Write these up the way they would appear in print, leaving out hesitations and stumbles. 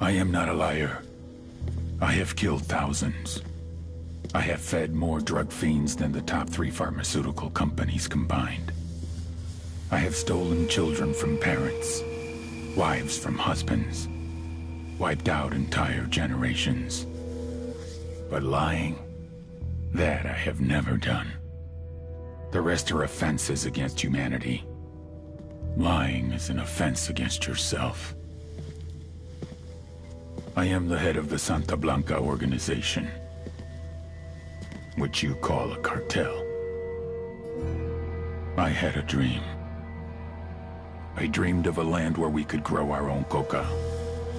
I am not a liar. I have killed thousands. I have fed more drug fiends than the top 3 pharmaceutical companies combined. I have stolen children from parents, wives from husbands, wiped out entire generations. But lying, that I have never done. The rest are offenses against humanity. Lying is an offense against yourself. I am the head of the Santa Blanca organization, which you call a cartel. I had a dream. I dreamed of a land where we could grow our own coca,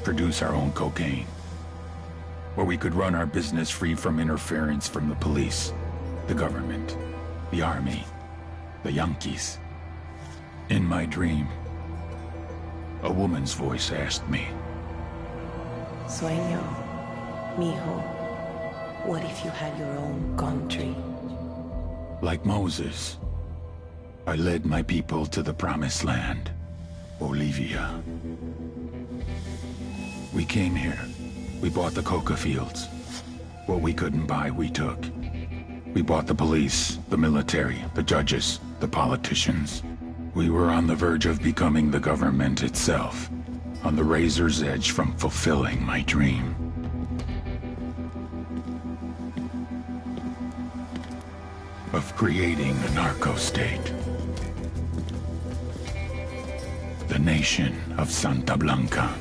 produce our own cocaine, where we could run our business free from interference from the police, the government, the army, the Yankees. In my dream, a woman's voice asked me, Sueño, mijo, what if you had your own country? Like Moses, I led my people to the promised land, Bolivia. We came here. We bought the coca fields. What we couldn't buy, we took. We bought the police, the military, the judges, the politicians. We were on the verge of becoming the government itself, on the razor's edge from fulfilling my dream. Of creating a narco-state. The nation of Santa Blanca.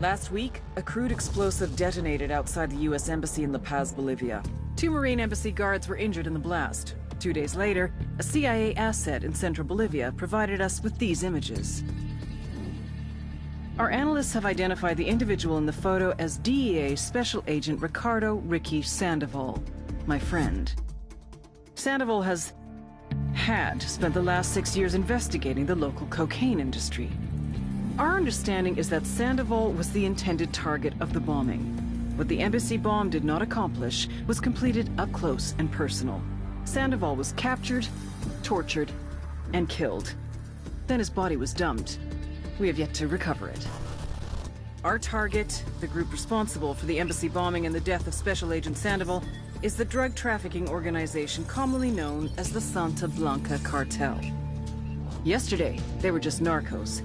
Last week, a crude explosive detonated outside the U.S. Embassy in La Paz, Bolivia. 2 Marine Embassy guards were injured in the blast. 2 days later, a CIA asset in central Bolivia provided us with these images. Our analysts have identified the individual in the photo as DEA Special Agent Ricardo Ricky Sandoval, my friend. Sandoval had spent the last 6 years investigating the local cocaine industry. Our understanding is that Sandoval was the intended target of the bombing. What the embassy bomb did not accomplish was completed up close and personal. Sandoval was captured, tortured, and killed. Then his body was dumped. We have yet to recover it. Our target, the group responsible for the embassy bombing and the death of Special Agent Sandoval, is the drug trafficking organization commonly known as the Santa Blanca Cartel. Yesterday, they were just narcos.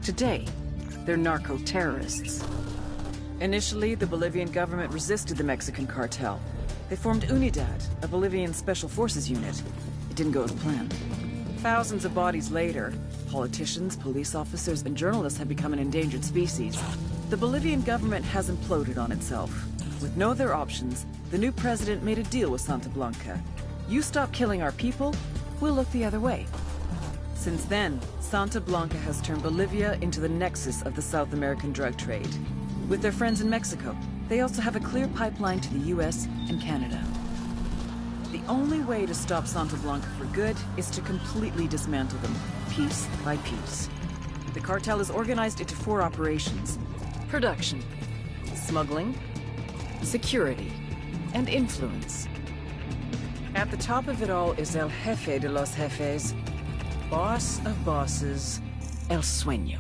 Today, they're narco-terrorists. Initially, the Bolivian government resisted the Mexican cartel. They formed UNIDAD, a Bolivian special forces unit. It didn't go as planned. Thousands of bodies later, politicians, police officers, and journalists have become an endangered species. The Bolivian government has imploded on itself. With no other options, the new president made a deal with Santa Blanca. You stop killing our people, we'll look the other way. Since then, Santa Blanca has turned Bolivia into the nexus of the South American drug trade. With their friends in Mexico, they also have a clear pipeline to the US and Canada. The only way to stop Santa Blanca for good is to completely dismantle them, piece by piece. The cartel is organized into 4 operations: production, smuggling, security, and influence. At the top of it all is El Jefe de los Jefes, boss of bosses, El Sueño.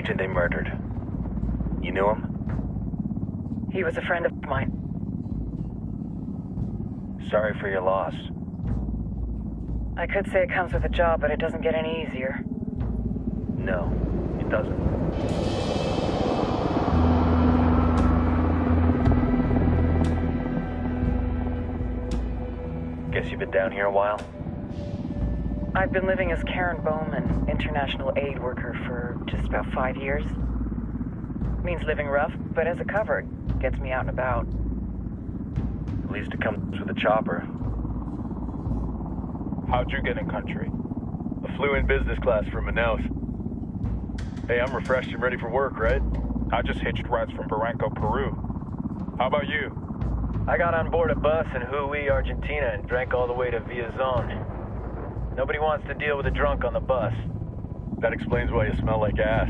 agent they murdered. You knew him? He was a friend of mine. Sorry for your loss. I could say it comes with a job, but it doesn't get any easier. No, it doesn't. Guess you've been down here a while? I've been living as Karen Bowman, international aid worker, for just about 5 years. Means living rough, but as a cover, gets me out and about. At least it comes with a chopper. How'd you get in country? I flew in business class from Manaus. Hey, I'm refreshed and ready for work, right? I just hitched rides from Barranco, Peru. How about you? I got on board a bus in Jujuy, Argentina, and drank all the way to Villazon. Nobody wants to deal with a drunk on the bus. That explains why you smell like ass.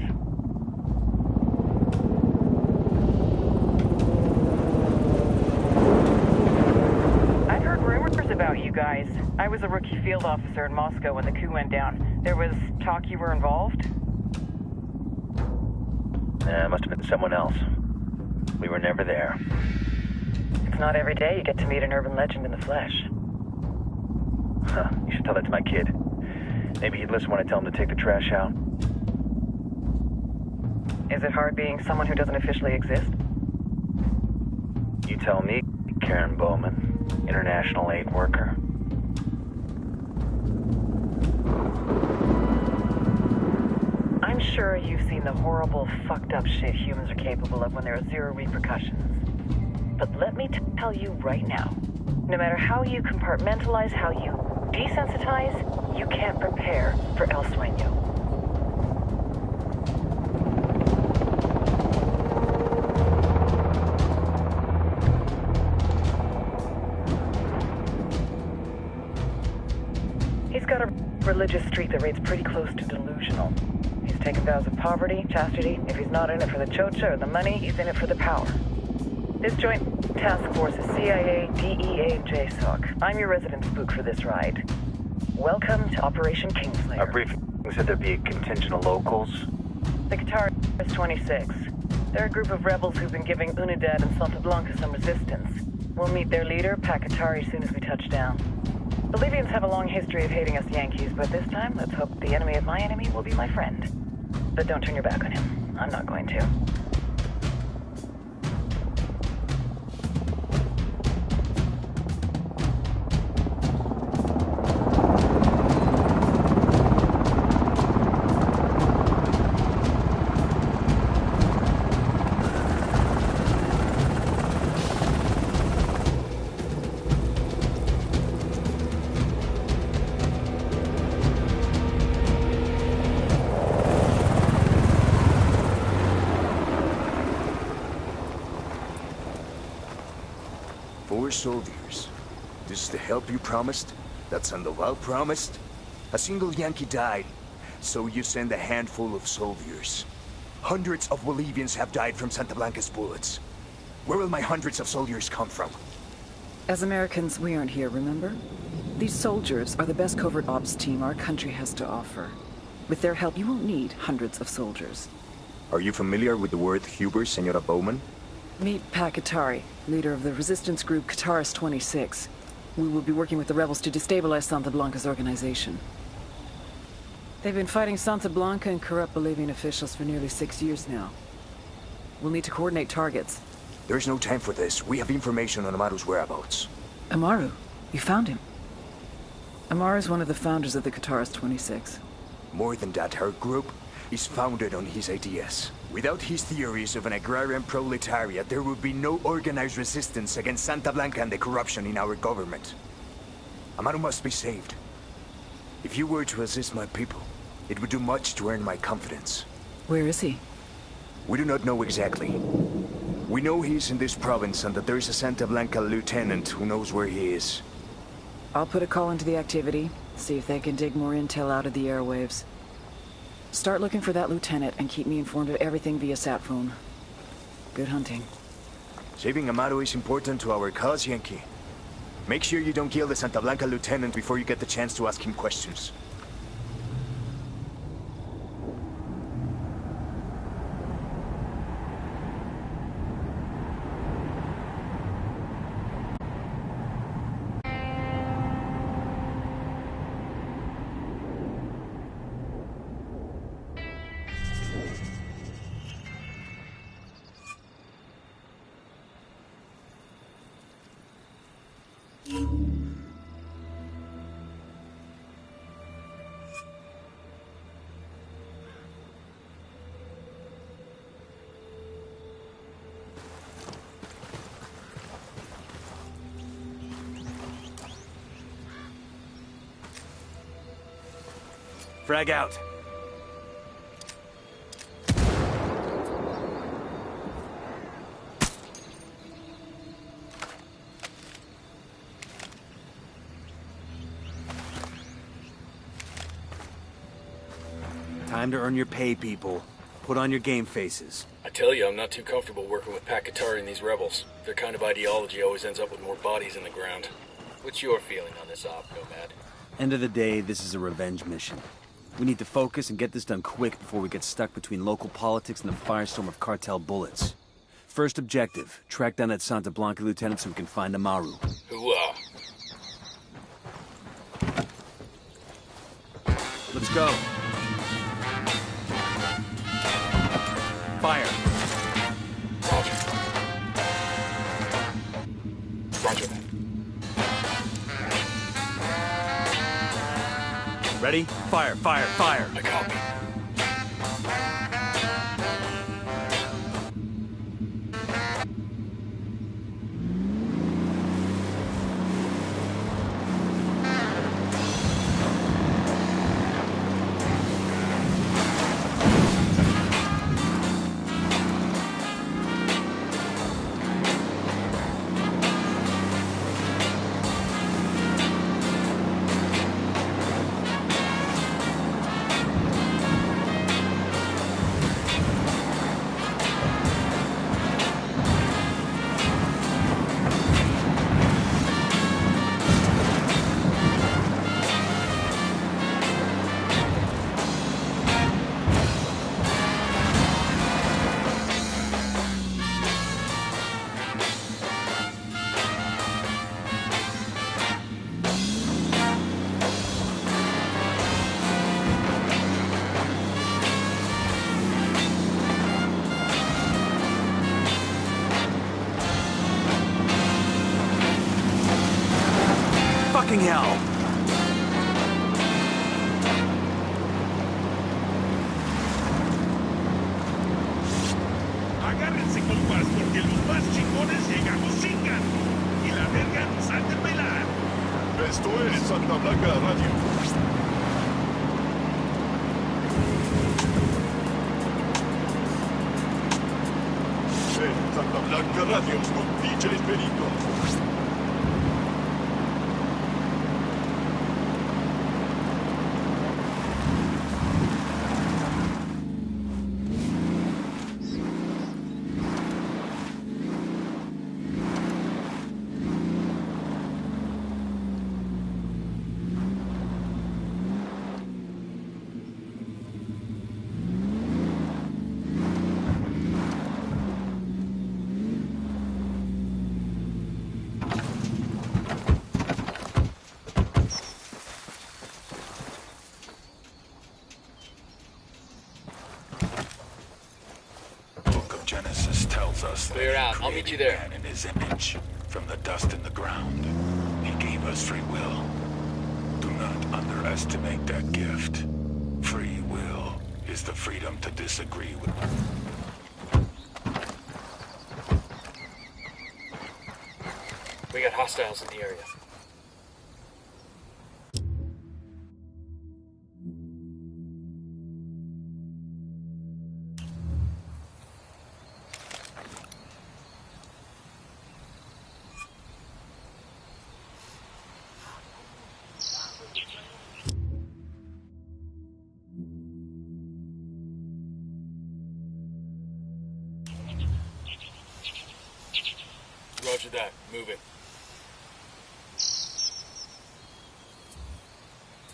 I've heard rumors about you guys. I was a rookie field officer in Moscow when the coup went down. There was talk you were involved? It must have been someone else. We were never there. It's not every day you get to meet an urban legend in the flesh. Huh, you should tell that to my kid. Maybe he'd listen when I tell him to take the trash out. Is it hard being someone who doesn't officially exist? You tell me, Karen Bowman, international aid worker. I'm sure you've seen the horrible, fucked up shit humans are capable of when there are zero repercussions. But let me tell you right now, no matter how you compartmentalize, how you desensitize, you can't prepare for El Sueño. He's got a religious streak that rates pretty close to delusional. He's taken vows of poverty, chastity. If he's not in it for the chocha or the money, he's in it for the power. This joint task force is CIA, DEA, and JSOC. I'm your resident spook for this ride. Welcome to Operation Kingslayer. Our briefing said there'd be a contingent of locals. The Qatar is 26. They're a group of rebels who've been giving Unidad and Santa Blanca some resistance. We'll meet their leader, Pakatari, as soon as we touch down. Bolivians have a long history of hating us Yankees, but this time, let's hope the enemy of my enemy will be my friend. But don't turn your back on him. I'm not going to. Soldiers. This is the help you promised? That Sandoval promised? A single Yankee died, so you send a handful of soldiers. Hundreds of Bolivians have died from Santa Blanca's bullets. Where will my hundreds of soldiers come from? As Americans, we aren't here, remember? These soldiers are the best covert ops team our country has to offer. With their help, you won't need hundreds of soldiers. Are you familiar with the word Huber, Senora Bowman? Meet Pakatari, leader of the resistance group Qataris 26. We will be working with the rebels to destabilize Santa Blanca's organization. They've been fighting Santa Blanca and corrupt Bolivian officials for nearly 6 years now. We'll need to coordinate targets. There's no time for this. We have information on Amaru's whereabouts. Amaru? You found him? Amaru is one of the founders of the Qataris 26. More than that, her group is founded on his ideas. Without his theories of an agrarian proletariat, there would be no organized resistance against Santa Blanca and the corruption in our government. Amaru must be saved. If you were to assist my people, it would do much to earn my confidence. Where is he? We do not know exactly. We know he's in this province and that there is a Santa Blanca lieutenant who knows where he is. I'll put a call into the activity, see if they can dig more intel out of the airwaves. Start looking for that lieutenant and keep me informed of everything via sat phone. Good hunting. Saving Amaru is important to our cause, Yankee. Make sure you don't kill the Santa Blanca lieutenant before you get the chance to ask him questions. Frag out. Time to earn your pay, people. Put on your game faces. I tell you, I'm not too comfortable working with Pakatari and these rebels. Their kind of ideology always ends up with more bodies in the ground. What's your feeling on this op, Nomad? End of the day, this is a revenge mission. We need to focus and get this done quick before we get stuck between local politics and the firestorm of cartel bullets. First objective, track down that Santa Blanca lieutenant so we can find Amaru. Hooah! Let's go. Fire. Roger. Roger that. Ready? Fire, fire, fire. I copy. Fucking hell! Agárrense, compas, porque los más chingones llegamos chingan. Y la verga nos ha de pelar. Esto es Santa Blanca Radio. En Santa Blanca Radio con DJ Benito. Genesis tells us that Clear out. I'll meet you there. man in his image, from the dust in the ground. He gave us free will. Do not underestimate that gift. Free will is the freedom to disagree with. We got hostiles in the area. Roger that. Move it.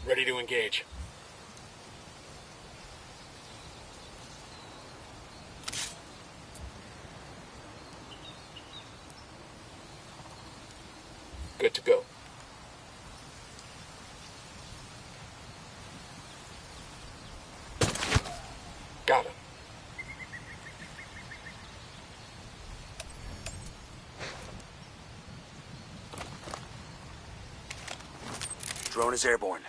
Ready to engage. Good to go. Got him. Drone is airborne.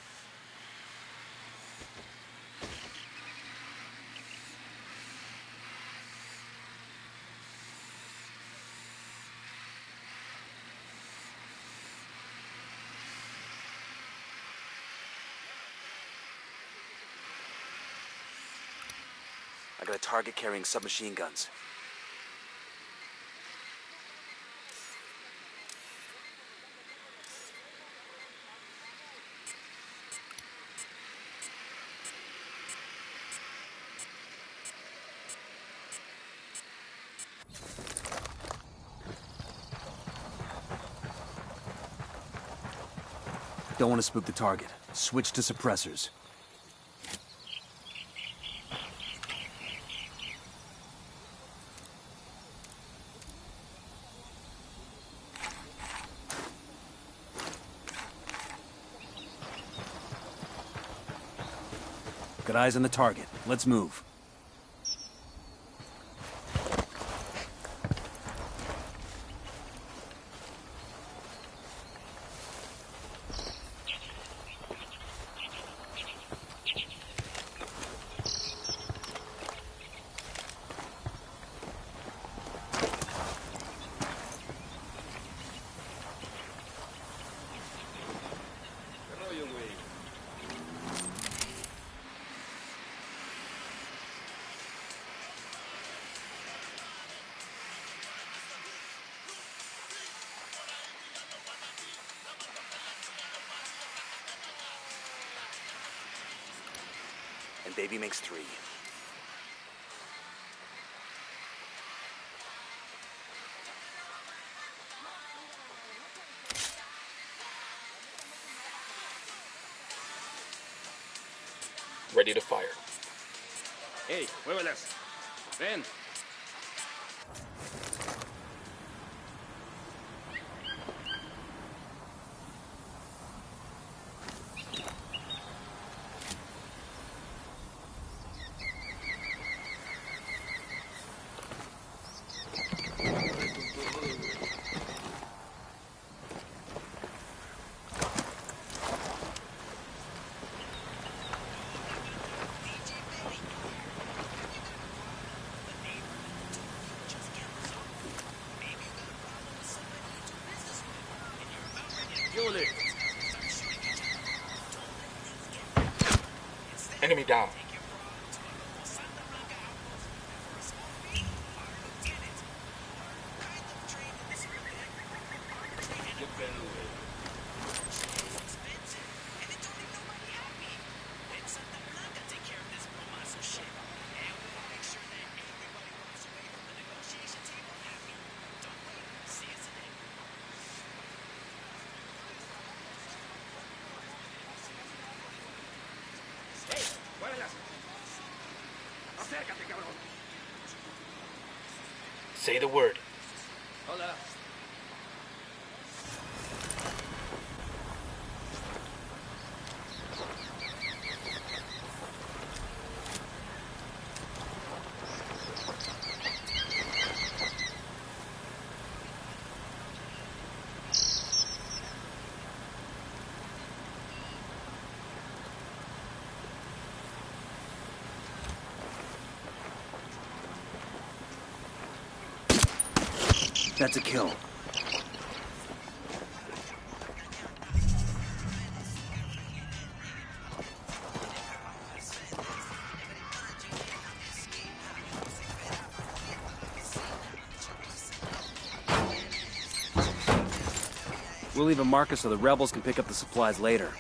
I got a target carrying submachine guns. Don't want to spook the target. Switch to suppressors. Got eyes on the target. Let's move. And baby makes 3. Ready to fire. Hey, muévelas. Ven. Enemy down. Acércate, cabrón. Say the word. Hola. That's a kill. We'll leave a marker so the rebels can pick up the supplies later.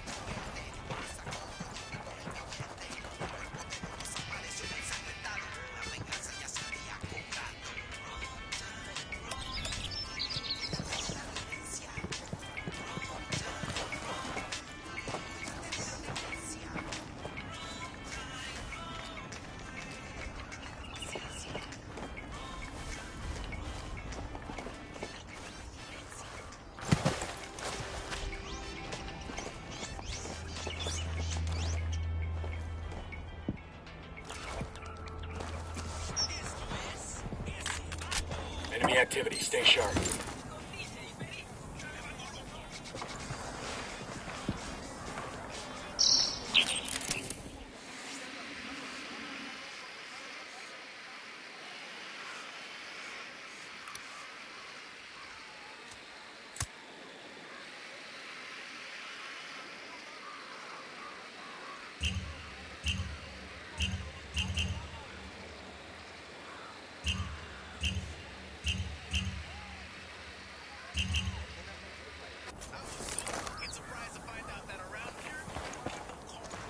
Enemy activity. Stay sharp.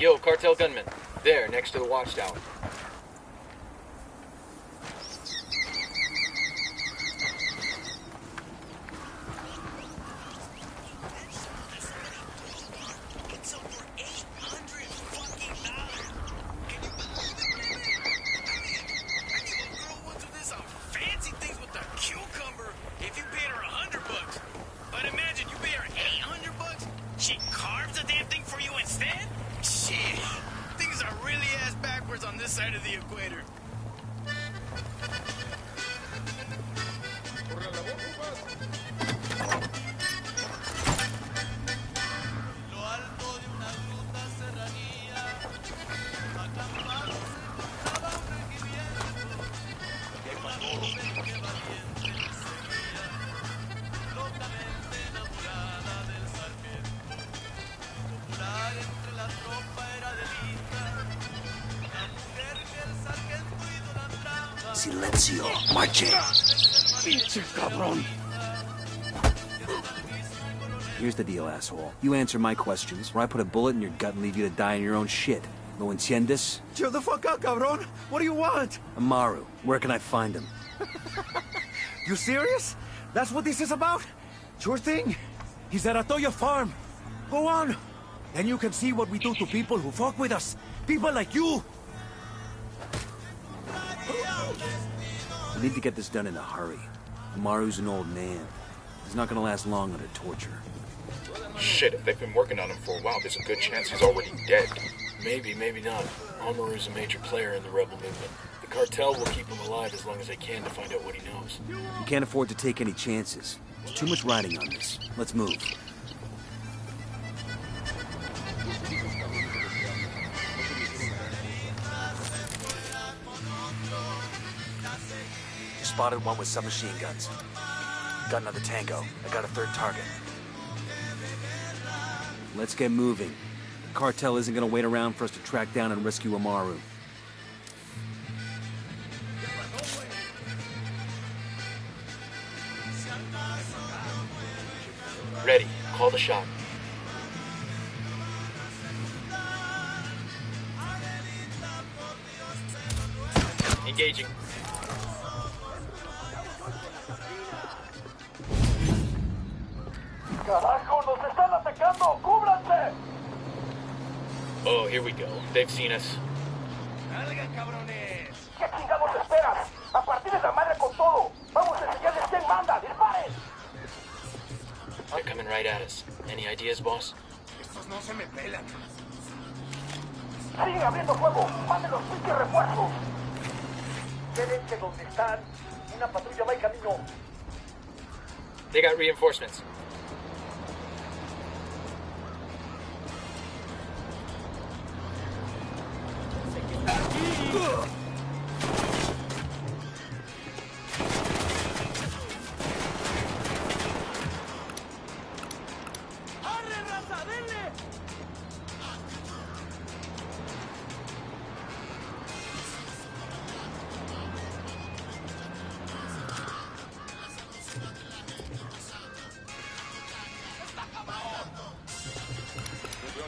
Yo, cartel gunman. There, next to the watchtower. Silencio. Marche. Pinche cabrón. Here's the deal, asshole. You answer my questions, or I put a bullet in your gut and leave you to die in your own shit. ¿Lo entiendes? Chill the fuck out, cabrón. What do you want? Amaru, where can I find him? You serious? That's what this is about? Sure thing. He's at Atoya Farm. Go on. Then you can see what we do to people who fuck with us. People like you. We need to get this done in a hurry. Amaru's an old man. He's not gonna last long under torture. Shit, if they've been working on him for a while, there's a good chance he's already dead. Maybe, maybe not. Amaru's a major player in the rebel movement. The cartel will keep him alive as long as they can to find out what he knows. We can't afford to take any chances. There's too much riding on this. Let's move. Spotted one with submachine guns. Got another tango. I got a third target. Let's get moving. The cartel isn't gonna wait around for us to track down and rescue Amaru. Ready. Call the shot. Engaging. ¡Carajo! ¡Nos están atacando! ¡Cúbranse! Oh, here we go. They've seen us. ¡Salgan, cabrones! ¿Qué chingados esperan? ¡A partir de la madre con todo! ¡Vamos a enseñarles quién manda! ¡Disparen! They're coming right at us. Any ideas, boss? Estos no se me pelan. ¡Siguen abriendo fuego! ¡Manden los pinches refuerzos! Quédense donde están. Una patrulla va en camino. They got reinforcements.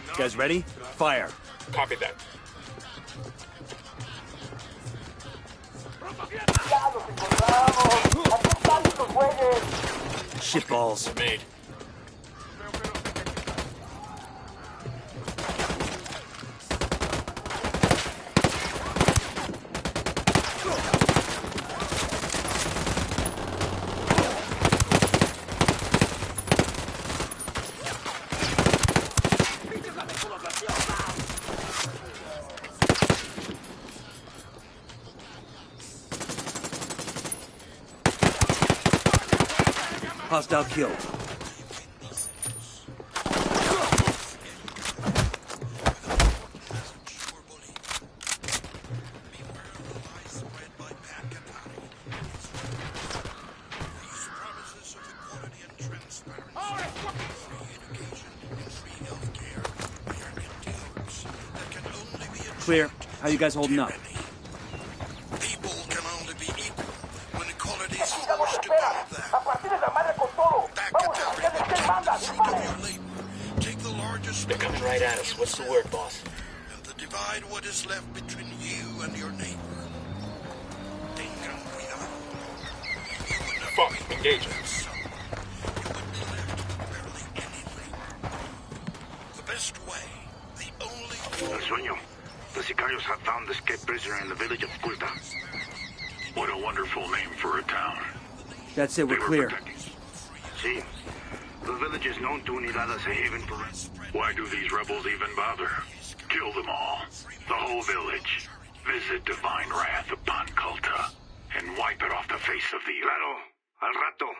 You guys ready? Fire. Copy that. Shitballs. We're made. Hostile killed. Clear. How you guys holding up? People can only be equal when equality is forced to guard that. Take the largest. They're coming right at us. What's the word, boss? divide what is left between you and your neighbor. Tengan cuidado. You would not Fuck, be engage. so. You would be left with barely anything. The best way, the only El sueño. The sicarios have found the escaped prisoner in the village of Kulta. What a wonderful name for a town. That's it, we're clear. See, the village is known to Unidad as a haven for... Why do these rebels even bother? Kill them all. The whole village. Visit divine wrath upon Kulta. And wipe it off the face of the... Claro, al rato.